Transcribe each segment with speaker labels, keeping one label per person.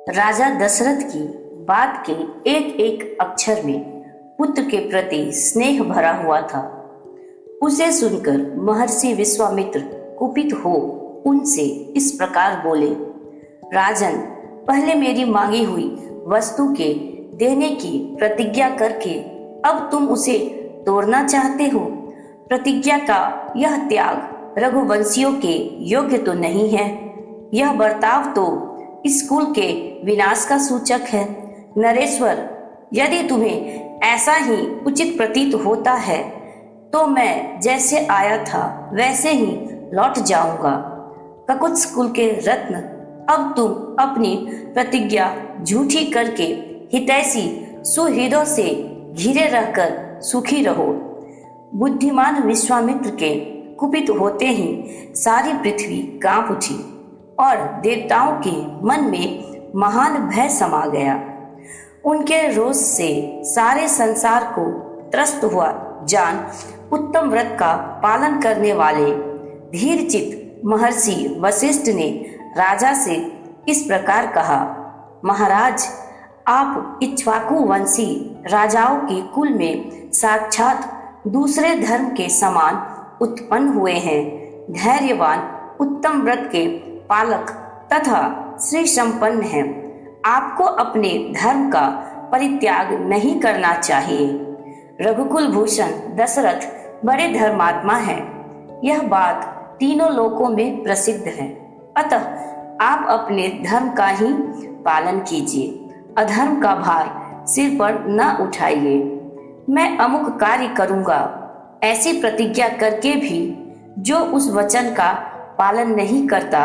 Speaker 1: राजा दशरथ की बात के एक एक अक्षर में पुत्र के प्रति स्नेह भरा हुआ था। उसे सुनकर महर्षि विश्वामित्र कुपित हो उनसे इस प्रकार बोले, राजन, पहले मेरी मांगी हुई वस्तु के देने की प्रतिज्ञा करके अब तुम उसे तोड़ना चाहते हो। प्रतिज्ञा का यह त्याग रघुवंशियों के योग्य तो नहीं है। यह बर्ताव तो इस कुल के विनाश का सूचक है। नरेश्वर, यदि तुम्हें ऐसा ही उचित प्रतीत होता है तो मैं जैसे आया था वैसे ही लौट जाऊंगा। ककुत्स कुल के रत्न, अब तुम अपनी प्रतिज्ञा झूठी करके हितैषी सुहृदों से घिरे रहकर सुखी रहो। बुद्धिमान विश्वामित्र के कुपित होते ही सारी पृथ्वी कांप उठी और देवताओं के मन में महान भय समा गया। उनके रोष से सारे संसार को त्रस्त हुआ जान उत्तम व्रत का पालन करने वाले धीरचित महर्षि वशिष्ठ ने राजा से इस प्रकार कहा, महाराज, आप इक्ष्वाकु वंशी राजाओं के कुल में साक्षात दूसरे धर्म के समान उत्पन्न हुए हैं। धैर्यवान, उत्तम व्रत के पालक तथा श्री संपन्न हैं। आपको अपने धर्म का परित्याग नहीं करना चाहिए। रघुकुल भूषण दशरथ बड़े धर्मात्मा हैं। यह बात तीनों लोकों में प्रसिद्ध है। अतः आप अपने धर्म का ही पालन कीजिए। अधर्म का भार सिर पर न उठाइए। मैं अमुक कार्य करूंगा ऐसी प्रतिज्ञा करके भी जो उस वचन का पालन नहीं करता,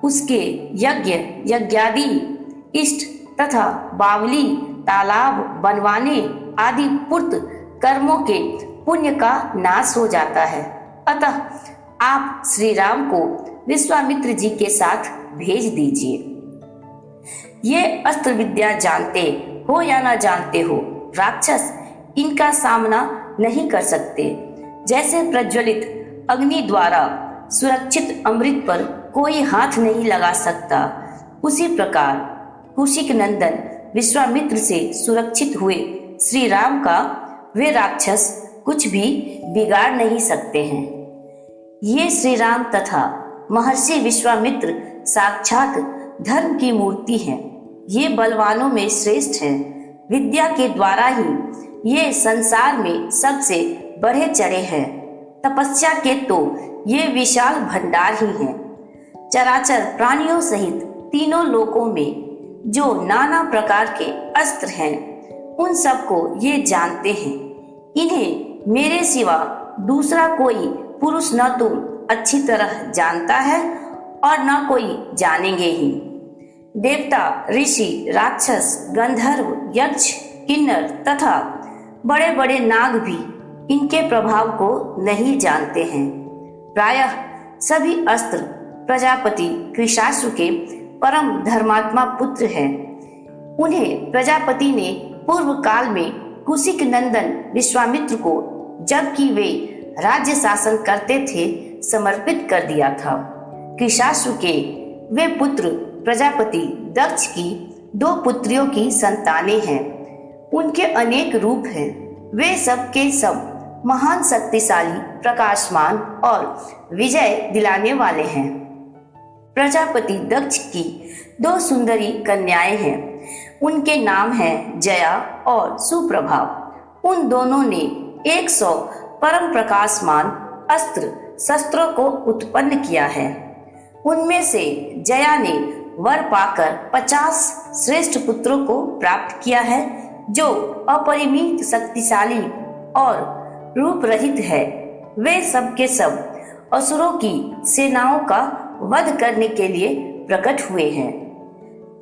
Speaker 1: उसके यज्ञ यज्ञादि इष्ट तथा बावली तालाब बनवाने आदि पूर्त कर्मों के पुण्य का नाश हो जाता है। अतः आप श्री राम को विश्वामित्र जी के साथ भेज दीजिए। ये अस्त्र विद्या जानते हो या न जानते हो, राक्षस इनका सामना नहीं कर सकते। जैसे प्रज्वलित अग्नि द्वारा सुरक्षित अमृत पर कोई हाथ नहीं लगा सकता, उसी प्रकार कुशिक नंदन विश्वामित्र से सुरक्षित हुए श्री राम का वे राक्षस कुछ भी बिगाड़ नहीं सकते हैं। ये श्री राम तथा महर्षि विश्वामित्र साक्षात धर्म की मूर्ति हैं। ये बलवानों में श्रेष्ठ हैं। विद्या के द्वारा ही ये संसार में सबसे बढ़े चढ़े हैं। तपस्या के तो ये विशाल भंडार ही हैं। चराचर प्राणियों सहित तीनों लोकों में जो नाना प्रकार के अस्त्र हैं, उन सबको ये जानते हैं। इन्हें मेरे सिवा दूसरा कोई पुरुष न तो अच्छी तरह जानता है और न कोई जानेंगे ही। देवता, ऋषि, राक्षस, गंधर्व, यक्ष, किन्नर तथा बड़े बड़े नाग भी इनके प्रभाव को नहीं जानते हैं। प्रायः सभी अस्त्र प्रजापति कृशाश्व के परम धर्मात्मा पुत्र हैं। उन्हें प्रजापति ने पूर्व काल में कुशिक नंदन विश्वामित्र को, जबकि वे राज्य शासन करते थे, समर्पित कर दिया था। कृशाश्व के वे पुत्र प्रजापति दक्ष की 2 पुत्रियों की संतानें हैं। उनके अनेक रूप हैं। वे सब के सब महान शक्तिशाली, प्रकाशमान और विजय दिलाने वाले हैं। प्रजापति दक्ष की 2 सुंदरी कन्याएं हैं। उनके नाम हैं जया और सुप्रभा। उन दोनों ने 100 परम प्रकाशमान अस्त्र शस्त्रों को उत्पन्न किया है। उनमें से जया ने वर पाकर 50 श्रेष्ठ पुत्रों को प्राप्त किया है, जो अपरिमित शक्तिशाली और रूप रहित है। वे सब के सब असुरों की सेनाओं का वध करने के लिए प्रकट हुए हैं।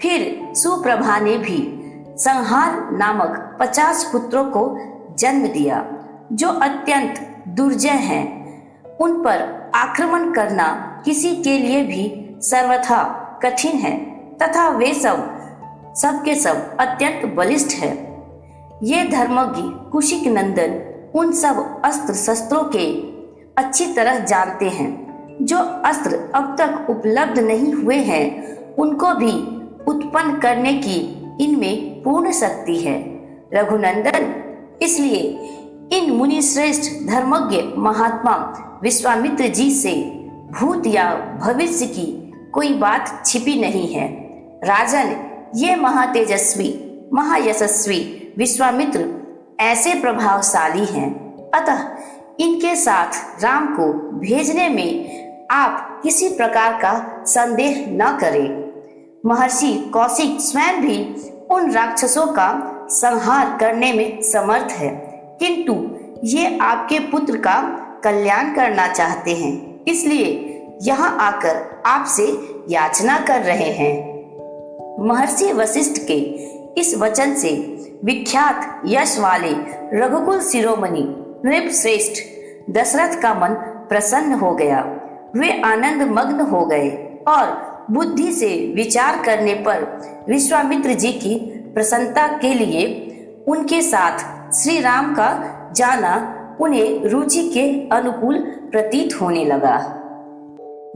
Speaker 1: फिर सुप्रभा ने भी संहार नामक 50 पुत्रों को जन्म दिया, जो अत्यंत दुर्जय हैं। उन पर आक्रमण करना किसी के लिए भी सर्वथा कठिन है तथा वे सब के सब अत्यंत बलिष्ठ है। ये धर्मज्ञ कुशिक नंदन उन सब अस्त्र शस्त्रों के अच्छी तरह जानते हैं। जो अस्त्र अब तक उपलब्ध नहीं हुए हैं, उनको भी उत्पन्न करने की इनमें पूर्ण शक्ति है। रघुनंदन, इसलिए इन मुनि श्रेष्ठ धर्मज्ञ महात्मा विश्वामित्र जी से भूत या भविष्य की कोई बात छिपी नहीं है। राजन, ये महातेजस्वी महायशस्वी विश्वामित्र ऐसे प्रभावशाली हैं, अतः इनके साथ राम को भेजने में आप किसी प्रकार का संदेह न करें। महर्षि कौशिक स्वयं भी उन राक्षसों का संहार करने में समर्थ है, किंतु ये आपके पुत्र का कल्याण करना चाहते हैं, इसलिए यहाँ आकर आपसे याचना कर रहे हैं। महर्षि वशिष्ठ के इस वचन से विख्यात यश वाले रघुकुल शिरोमणि नृप श्रेष्ठ दशरथ का मन प्रसन्न हो गया। वे आनंद मग्न हो गए और बुद्धि से विचार करने पर विश्वामित्र जी की प्रसन्नता के लिए उनके साथ श्री राम का जाना उन्हें रुचि के अनुकूल प्रतीत होने लगा।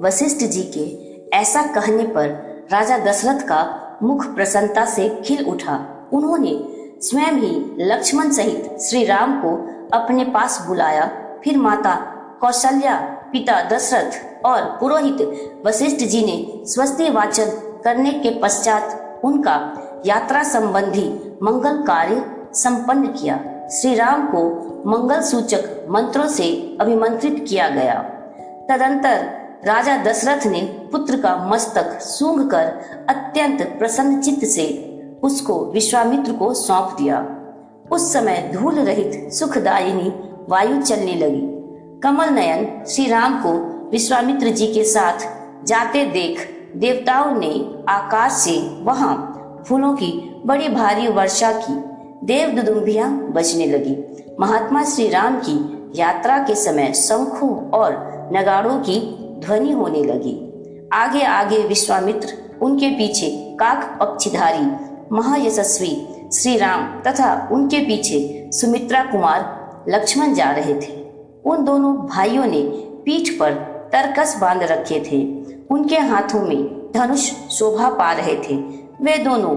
Speaker 1: वशिष्ठ जी के ऐसा कहने पर राजा दशरथ का मुख प्रसन्नता से खिल उठा। उन्होंने स्वयं ही लक्ष्मण सहित श्री राम को अपने पास बुलाया। फिर माता कौशल्या, पिता दशरथ और पुरोहित वशिष्ठ जी ने स्वस्ति वाचन करने के पश्चात उनका यात्रा संबंधी मंगल कार्य संपन्न किया। श्री राम को मंगल सूचक मंत्रों से अभिमंत्रित किया गया। तदंतर राजा दशरथ ने पुत्र का मस्तक सूंघकर अत्यंत प्रसन्न चित्त से उसको विश्वामित्र को सौंप दिया। उस समय धूल रहित सुखदायिनी वायु चलने लगी। कमल नयन श्री राम को विश्वामित्र जी के साथ जाते देख देवताओं ने आकाश से वहां फूलों की बड़ी भारी वर्षा की। देव दुदुम्बियां बजने लगी। महात्मा श्री राम की यात्रा के समय शंखों और नगाड़ों की ध्वनि होने लगी। आगे आगे विश्वामित्र, उनके पीछे काक पक्षीधारी महायशस्वी श्री राम तथा उनके पीछे सुमित्रा कुमार लक्ष्मण जा रहे थे। उन दोनों भाइयों ने पीठ पर तरकस बांध रखे थे। उनके हाथों में धनुष शोभा पा रहे थे। वे दोनों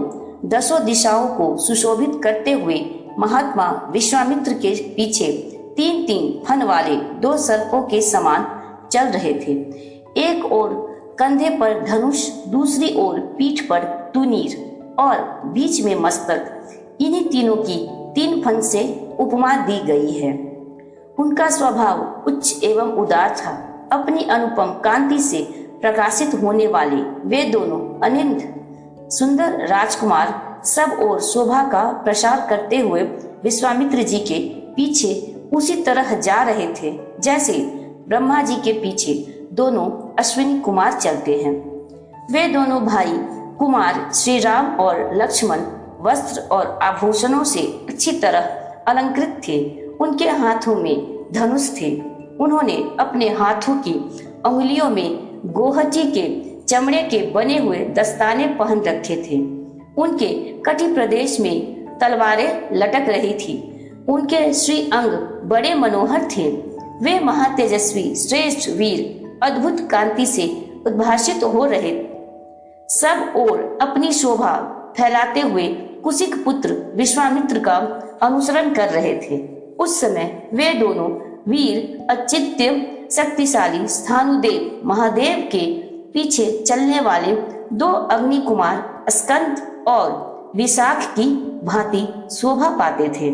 Speaker 1: 10 दिशाओं को सुशोभित करते हुए महात्मा विश्वामित्र के पीछे 3-3 फन वाले 2 सर्पों के समान चल रहे थे। एक ओर कंधे पर धनुष, दूसरी ओर पीठ पर तुनीर और बीच में मस्तक। इन्हीं तीनों की 3 फन से उपमा दी गई है। उनका स्वभाव उच्च एवं उदार था। अपनी अनुपम कांति से प्रकाशित होने वाले वे दोनों अनिंद सुंदर राजकुमार सब ओर शोभा का प्रसार करते हुए विश्वामित्र जी के पीछे उसी तरह जा रहे थे जैसे ब्रह्मा जी के पीछे दोनों अश्विनी कुमार चलते हैं। वे दोनों भाई कुमार श्री राम और लक्ष्मण वस्त्र और आभूषणों से अच्छी तरह अलंकृत थे। उनके हाथों में धनुष थे। उन्होंने अपने हाथों की अंगुलियों में गोहती के चमड़े के बने हुए दस्ताने पहन रखे थे। उनके कटी प्रदेश में तलवारें लटक रही थी। उनके श्री अंग बड़े मनोहर थे। वे महातेजस्वी श्रेष्ठ वीर अद्भुत कांति से उद्भासित हो रहे। सब ओर अपनी शोभा फैलाते हुए कुशिक पुत्र विश्वामित्र का अनुसरण कर रहे थे। उस समय वे दोनों वीर अचित्य शक्तिशाली स्थानुदेव महादेव के पीछे चलने वाले 2 अग्नि कुमार स्कंद और विशाख की भांति शोभा पाते थे।